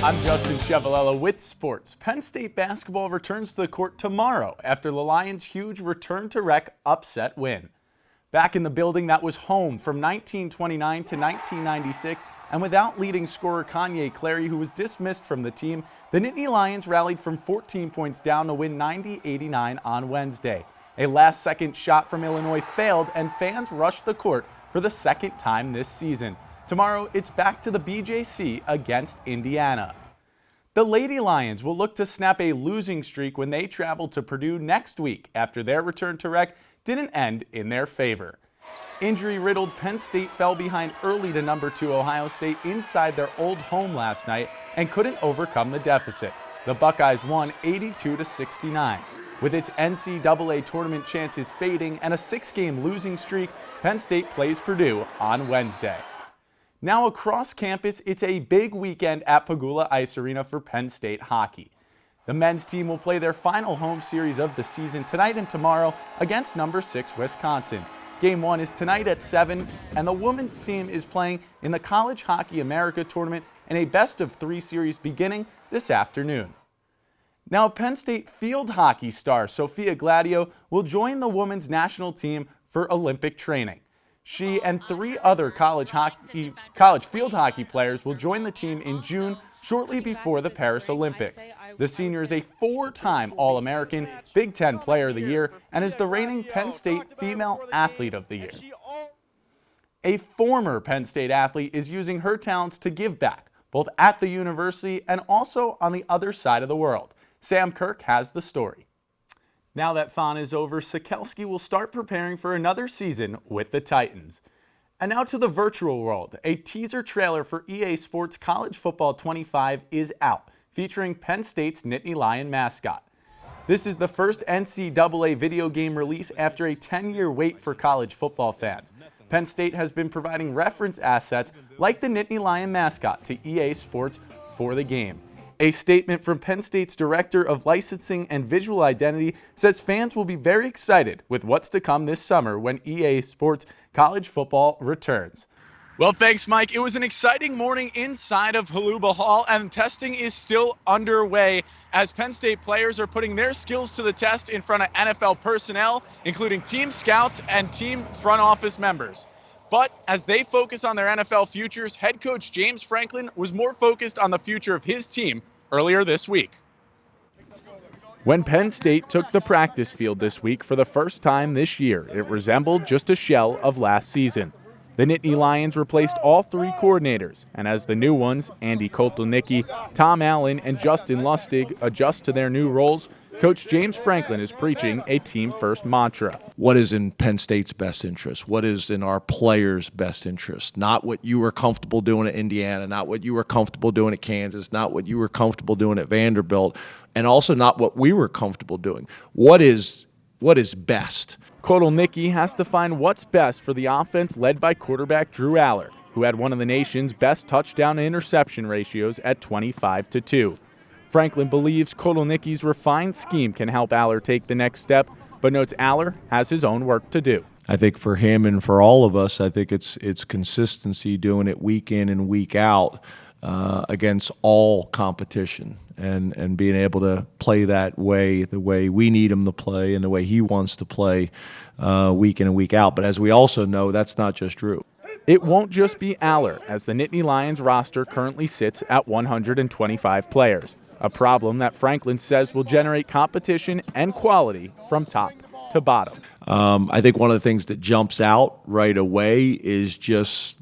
I'm Justin Ciavolella with sports. Penn State basketball returns to the court tomorrow after the Lions' huge return-to-rec upset win. Back in the building that was home from 1929 to 1996, and without leading scorer Kanye Clary, who was dismissed from the team, the Nittany Lions rallied from 14 points down to win 90-89 on Wednesday. A last-second shot from Illinois failed, and fans rushed the court for the second time this season. Tomorrow, it's back to the BJC against Indiana. The Lady Lions will look to snap a losing streak when they travel to Purdue next week after their return to rec didn't end in their favor. Injury-riddled Penn State fell behind early to number 2 Ohio State inside their old home last night and couldn't overcome the deficit. The Buckeyes won 82-69. With its NCAA tournament chances fading and a 6-game losing streak, Penn State plays Purdue on Wednesday. Now across campus, it's a big weekend at Pagula Ice Arena for Penn State hockey. The men's team will play their final home series of the season tonight and tomorrow against number 6 Wisconsin. Game 1 is tonight at 7, and the women's team is playing in the College Hockey America tournament in a best-of-3 series beginning this afternoon. Now, Penn State field hockey star Sophia Gladio will join the women's national team for Olympic training. She and 3 other college field hockey players will join the team in June, shortly before the Paris Olympics. The senior is a 4-time All-American, Big Ten Player of the Year, and is the reigning Penn State Female Athlete of the Year. A former Penn State athlete is using her talents to give back, both at the university and also on the other side of the world. Sam Kirk has the story. Now that fun is over, Sikelski will start preparing for another season with the Titans. And now to the virtual world. A teaser trailer for EA Sports College Football 25 is out, featuring Penn State's Nittany Lion mascot. This is the first NCAA video game release after a 10-year wait for college football fans. Penn State has been providing reference assets like the Nittany Lion mascot to EA Sports for the game. A statement from Penn State's Director of Licensing and Visual Identity says fans will be very excited with what's to come this summer when EA Sports College Football returns. Well, thanks, Mike. It was an exciting morning inside of Holuba Hall, and testing is still underway as Penn State players are putting their skills to the test in front of NFL personnel, including team scouts and team front office members. But as they focus on their NFL futures, head coach James Franklin was more focused on the future of his team earlier this week. When Penn State took the practice field this week for the first time this year, it resembled just a shell of last season. The Nittany Lions replaced all 3 coordinators, and as the new ones, Andy Kotelnicki, Tom Allen, and Justin Lustig, adjust to their new roles, Coach James Franklin is preaching a team-first mantra. What is in Penn State's best interest? What is in our players' best interest? Not what you were comfortable doing at Indiana, not what you were comfortable doing at Kansas, not what you were comfortable doing at Vanderbilt, and also not what we were comfortable doing. What is best? Kotelnicki has to find what's best for the offense led by quarterback Drew Aller, who had one of the nation's best touchdown-to-interception ratios at 25-2. Franklin believes Kotelnicki's refined scheme can help Aller take the next step, but notes Aller has his own work to do. I think for him and for all of us, I think it's consistency, doing it week in and week out against all competition, and being able to play that way, the way we need him to play and the way he wants to play week in and week out. But as we also know, that's not just Drew. It won't just be Aller, as the Nittany Lions roster currently sits at 125 players. A problem that Franklin says will generate competition and quality from top to bottom. I think one of the things that jumps out right away is just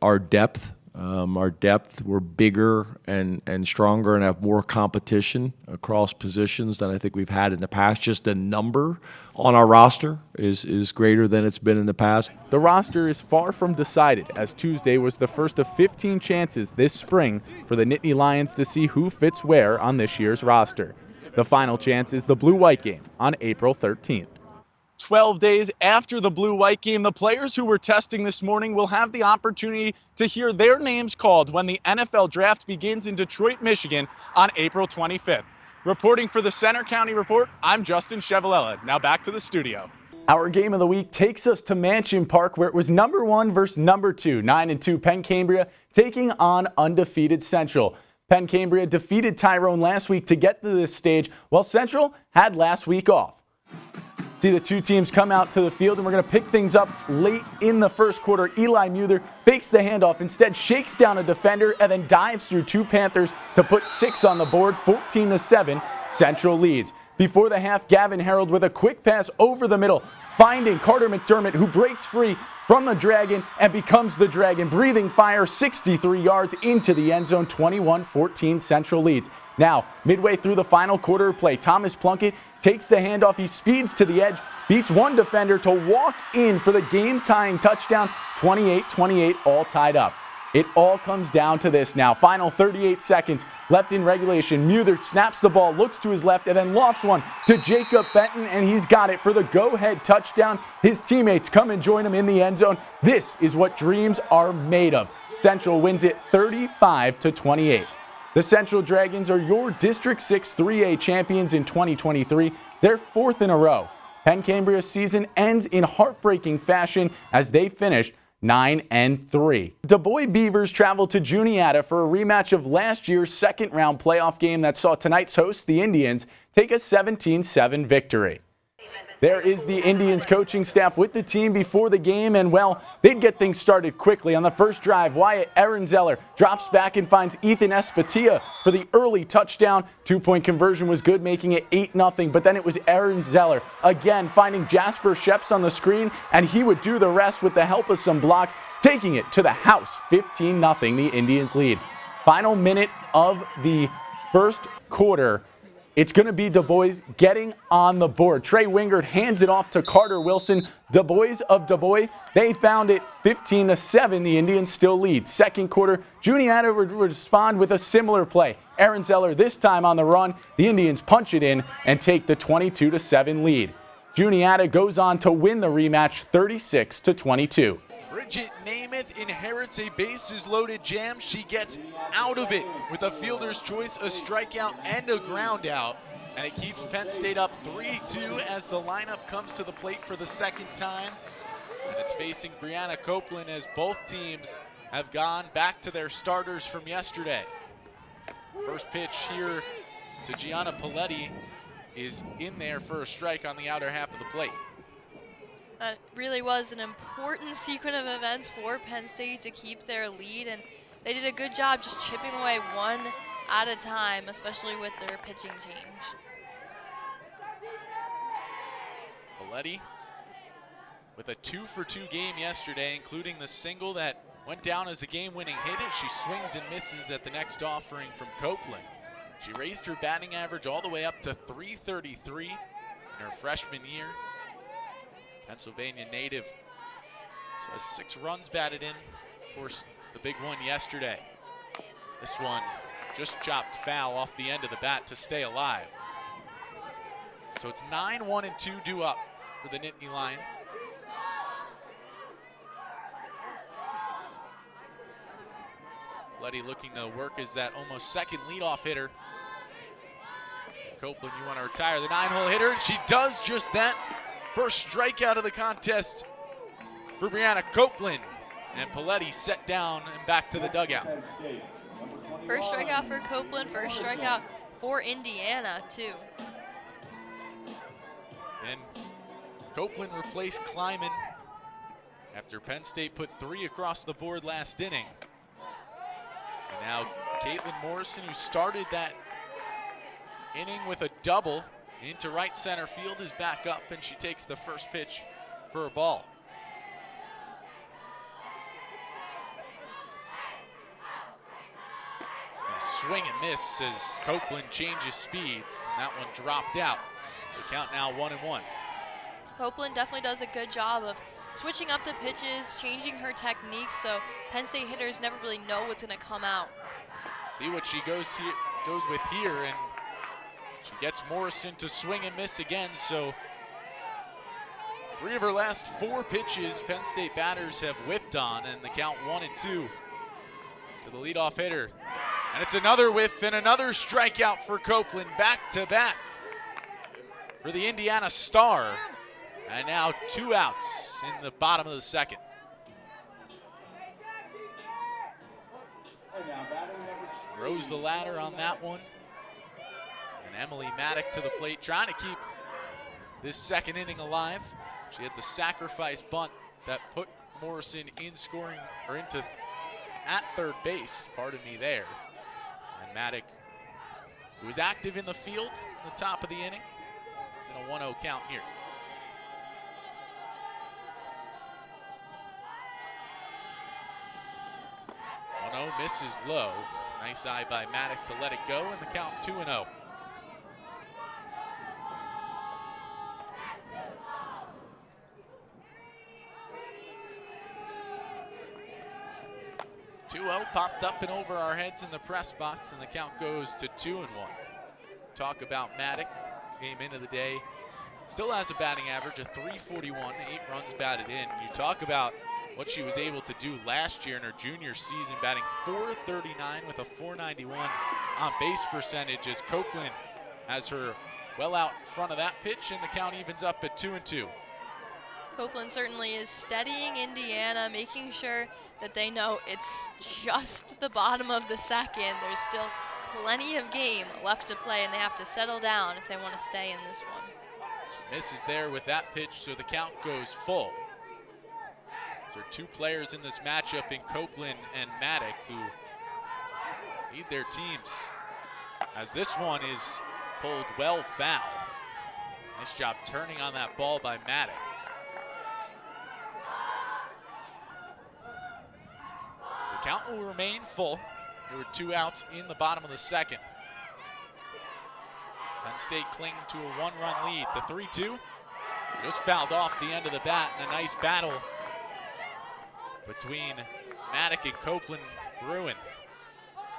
our depth. Our depth, we're bigger and stronger and have more competition across positions than I think we've had in the past. Just the number on our roster is greater than it's been in the past. The roster is far from decided, as Tuesday was the first of 15 chances this spring for the Nittany Lions to see who fits where on this year's roster. The final chance is the Blue-White game on April 13th. 12 days after the Blue-White game, the players who were testing this morning will have the opportunity to hear their names called when the NFL draft begins in Detroit, Michigan on April 25th. Reporting for the Center County Report, I'm Justin Ciavolella. Now back to the studio. Our game of the week takes us to Mansion Park, where it was number 1 versus number 2, 9-2 Penn Cambria taking on undefeated Central. Penn Cambria defeated Tyrone last week to get to this stage, while Central had last week off. See the two teams come out to the field, and we're going to pick things up late in the first quarter. Eli Muther fakes the handoff, instead shakes down a defender, and then dives through two Panthers to put 6 on the board. 14-7, Central leads. Before the half, Gavin Harold with a quick pass over the middle, finding Carter McDermott, who breaks free from the Dragon and becomes the Dragon. Breathing fire, 63 yards into the end zone. 21-14, Central leads. Now, midway through the final quarter of play, Thomas Plunkett takes the handoff. He speeds to the edge, beats one defender to walk in for the game-tying touchdown. 28-28, all tied up. It all comes down to this now. Final 38 seconds left in regulation. Muther snaps the ball, looks to his left, and then lofts one to Jacob Benton, and he's got it for the go-ahead touchdown. His teammates come and join him in the end zone. This is what dreams are made of. Central wins it 35-28. The Central Dragons are your District 6 3A champions in 2023. They're 4th in a row. Penn Cambria's season ends in heartbreaking fashion as they finished 9-3. Du Bois Beavers travel to Juniata for a rematch of last year's second-round playoff game that saw tonight's hosts, the Indians, take a 17-7 victory. There is the Indians coaching staff with the team before the game, and well, they'd get things started quickly. On the first drive, Wyatt Ehrenzeller drops back and finds Ethan Espatia for the early touchdown. 2-point conversion was good, making it 8-0, but then it was Ehrenzeller again finding Jasper Sheps on the screen, and he would do the rest with the help of some blocks, taking it to the house. 15-0, the Indians lead. Final minute of the first quarter. It's going to be Du Bois getting on the board. Trey Wingard hands it off to Carter Wilson. Du Bois of Du Bois, they found it 15-7. The Indians still lead. Second quarter, Juniata would respond with a similar play. Aaron Zeller this time on the run. The Indians punch it in and take the 22-7 lead. Juniata goes on to win the rematch 36-22. Bridget Namath inherits a bases-loaded jam. She gets out of it with a fielder's choice, a strikeout, and a ground out. And it keeps Penn State up 3-2 as the lineup comes to the plate for the second time. And it's facing Brianna Copeland as both teams have gone back to their starters from yesterday. First pitch here to Gianna Paletti is in there for a strike on the outer half of the plate. That really was an important sequence of events for Penn State to keep their lead, and they did a good job just chipping away one at a time, especially with their pitching change. Paletti with a 2-for-2 game yesterday, including the single that went down as the game-winning hit as she swings and misses at the next offering from Copeland. She raised her batting average all the way up to .333 in her freshman year. Pennsylvania native, so has 6 runs batted in. Of course, the big one yesterday. This one just chopped foul off the end of the bat to stay alive. So it's 9-1-2 due up for the Nittany Lions. Letty looking to work as that almost second leadoff hitter. Copeland, you want to retire the 9-hole hitter, and she does just that. First strikeout of the contest for Brianna Copeland. And Paletti set down and back to the dugout. First strikeout for Copeland, first strikeout for Indiana, too. And Copeland replaced Kleiman after Penn State put 3 across the board last inning. And now Caitlin Morrison, who started that inning with a double into right center field, is back up, and she takes the first pitch for a ball. Swing and miss as Copeland changes speeds, and that one dropped out. So count now 1-1. Copeland definitely does a good job of switching up the pitches, changing her technique, so Penn State hitters never really know what's going to come out. See what she goes with here, and she gets Morrison to swing and miss again. So 3 of her last 4 pitches Penn State batters have whiffed on, and the count 1-2 to the leadoff hitter. And it's another whiff and another strikeout for Copeland, back-to-back for the Indiana Star. And now 2 outs in the bottom of the second. throws the ladder on that one. And Emily Maddock to the plate, trying to keep this second inning alive. She had the sacrifice bunt that put Morrison in scoring, or into at third base, pardon me there. And Maddock, who was active in the field in the top of the inning, is in a 1-0 count here. Misses low. Nice eye by Maddock to let it go, and the count 2-0. Popped up and over our heads in the press box, and the count goes to 2-1. Talk about Maddock, came into the day, still has a batting average of .341, 8 runs batted in. You talk about what she was able to do last year in her junior season, batting .439 with a .491 on base percentage, as Copeland has her well out in front of that pitch, and the count evens up at 2-2. Copeland certainly is steadying Indiana, making sure that they know it's just the bottom of the second. There's still plenty of game left to play, and they have to settle down if they want to stay in this one. She misses there with that pitch, so the count goes full. There are two players in this matchup in Copeland and Maddock who lead their teams, as this one is pulled well foul. Nice job turning on that ball by Maddock. So the count will remain full. There were 2 outs in the bottom of the second. Penn State clinging to a 1-run lead. The 3-2 just fouled off the end of the bat, and a nice battle between Maddock and Copeland brewing.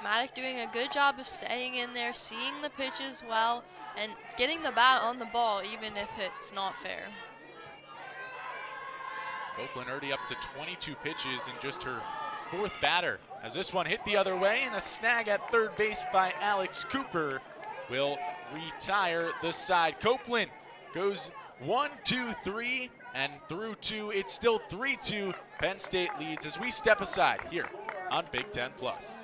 Maddock doing a good job of staying in there, seeing the pitches well, and getting the bat on the ball even if it's not fair. Copeland already up to 22 pitches in just her 4th batter, as this one hit the other way, and a snag at third base by Alex Cooper will retire the side. Copeland goes 1, 2, 3, and through 2, it's still 3-2. Penn State leads as we step aside here on Big Ten Plus.